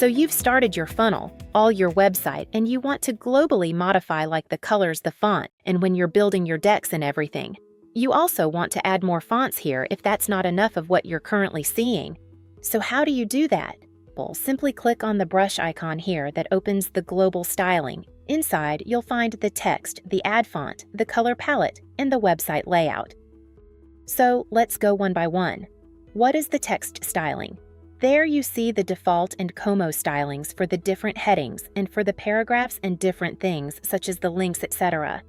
So you've started your funnel, all your website, and you want to globally modify like the colors, the font, and when you're building your decks and everything. You also want to add more fonts here if that's not enough of what you're currently seeing. So how do you do that? Well, simply click on the brush icon here that opens the global styling. Inside, you'll find the text, the ad font, the color palette, and the website layout. So let's go one by one. What is the text styling? There you see the default and Como stylings for the different headings and for the paragraphs and different things such as the links, etc.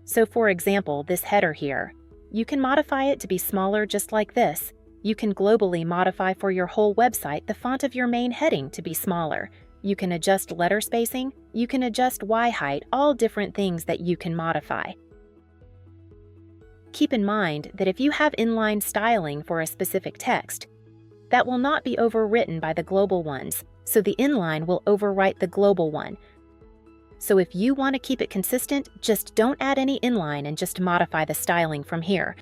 So for example, this header here, you can modify it to be smaller just like this. You can globally modify for your whole website the font of your main heading to be smaller. You can adjust letter spacing, you can adjust Y height, all different things that you can modify. Keep in mind that if you have inline styling for a specific text, that will not be overwritten by the global ones, so the inline will overwrite the global one. So if you want to keep it consistent, just don't add any inline and just modify the styling from here.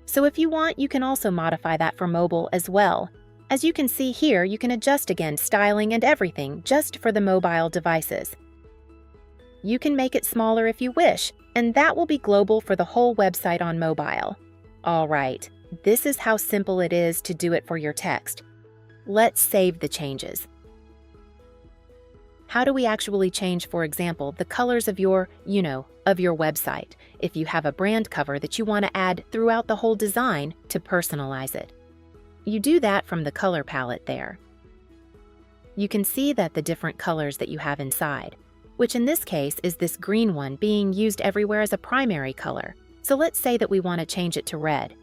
So if you want, you can also modify that for mobile as well. As you can see here, you can adjust again styling and everything just for the mobile devices. You can make it smaller if you wish, and that will be global for the whole website on mobile. All right. This is how simple it is to do it for your text. Let's save the changes. How do we actually change, for example, the colors of your website, if you have a brand cover that you want to add throughout the whole design to personalize it? You do that from the color palette there. You can see that the different colors that you have inside, which in this case is this green one being used everywhere as a primary color. So let's say that we want to change it to red.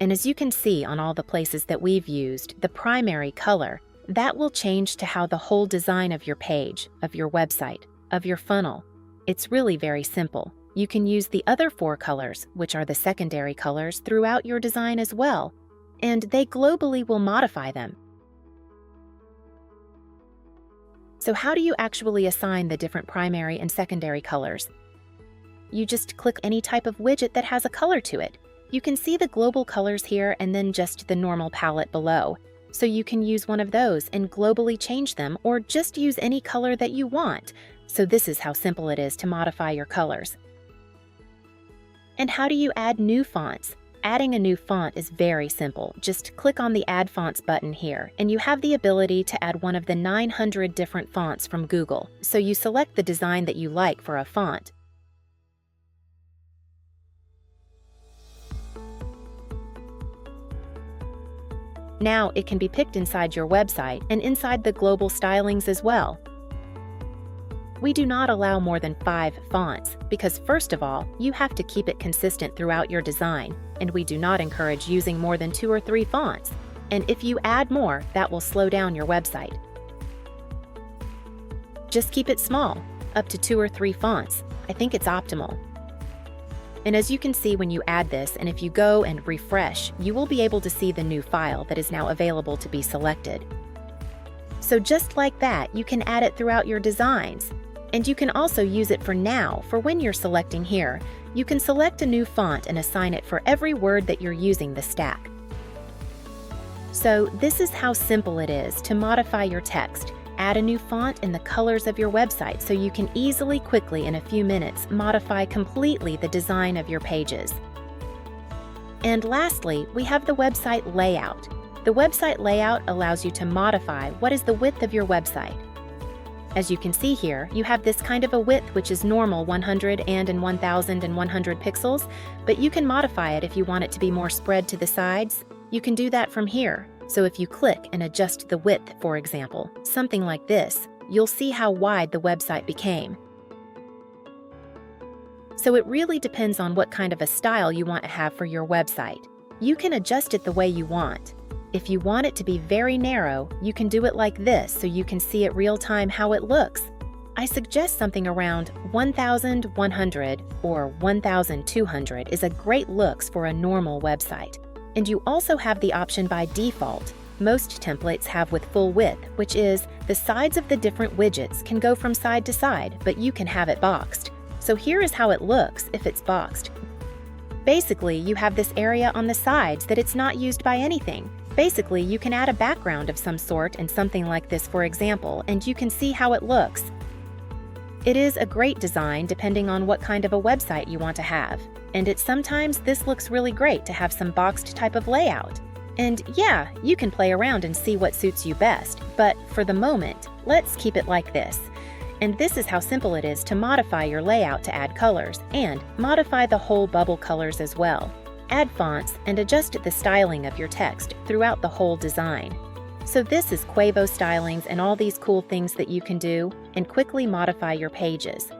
And as you can see on all the places that we've used, the primary color, that will change to how the whole design of your page, of your website, of your funnel. It's really very simple. You can use the other 4 colors, which are the secondary colors, throughout your design as well, and they globally will modify them. So how do you actually assign the different primary and secondary colors? You just click any type of widget that has a color to it. You can see the global colors here and then just the normal palette below. So you can use one of those and globally change them or just use any color that you want. So this is how simple it is to modify your colors. And how do you add new fonts? Adding a new font is very simple. Just click on the Add Fonts button here, and you have the ability to add one of the 900 different fonts from Google. So you select the design that you like for a font. Now it can be picked inside your website and inside the global stylings as well. We do not allow more than 5 fonts because, first of all, you have to keep it consistent throughout your design, and we do not encourage using more than 2 or 3 fonts. And if you add more, that will slow down your website. Just keep it small, up to 2 or 3 fonts. I think it's optimal. And as you can see when you add this, and if you go and refresh, you will be able to see the new file that is now available to be selected. So just like that, you can add it throughout your designs. And you can also use it for now, for when you're selecting here. You can select a new font and assign it for every word that you're using the stack. So this is how simple it is to modify your text. Add a new font and the colors of your website so you can easily, quickly, in a few minutes, modify completely the design of your pages. And lastly, we have the website layout. The website layout allows you to modify what is the width of your website. As you can see here, you have this kind of a width which is normal 100 and 1100 pixels, but you can modify it if you want it to be more spread to the sides. You can do that from here. So if you click and adjust the width, for example, something like this, you'll see how wide the website became. So it really depends on what kind of a style you want to have for your website. You can adjust it the way you want. If you want it to be very narrow, you can do it like this so you can see at real time how it looks. I suggest something around 1100 or 1200 is a great looks for a normal website. And you also have the option by default. Most templates have with full width, which is the sides of the different widgets can go from side to side, but you can have it boxed. So here is how it looks if it's boxed. Basically, you have this area on the sides that it's not used by anything. Basically, you can add a background of some sort in something like this, for example, and you can see how it looks. It is a great design depending on what kind of a website you want to have. And sometimes this looks really great to have some boxed type of layout. And yeah, you can play around and see what suits you best, but for the moment, let's keep it like this. And this is how simple it is to modify your layout to add colors, and modify the whole bubble colors as well. Add fonts and adjust the styling of your text throughout the whole design. So this is Quavo stylings and all these cool things that you can do and quickly modify your pages.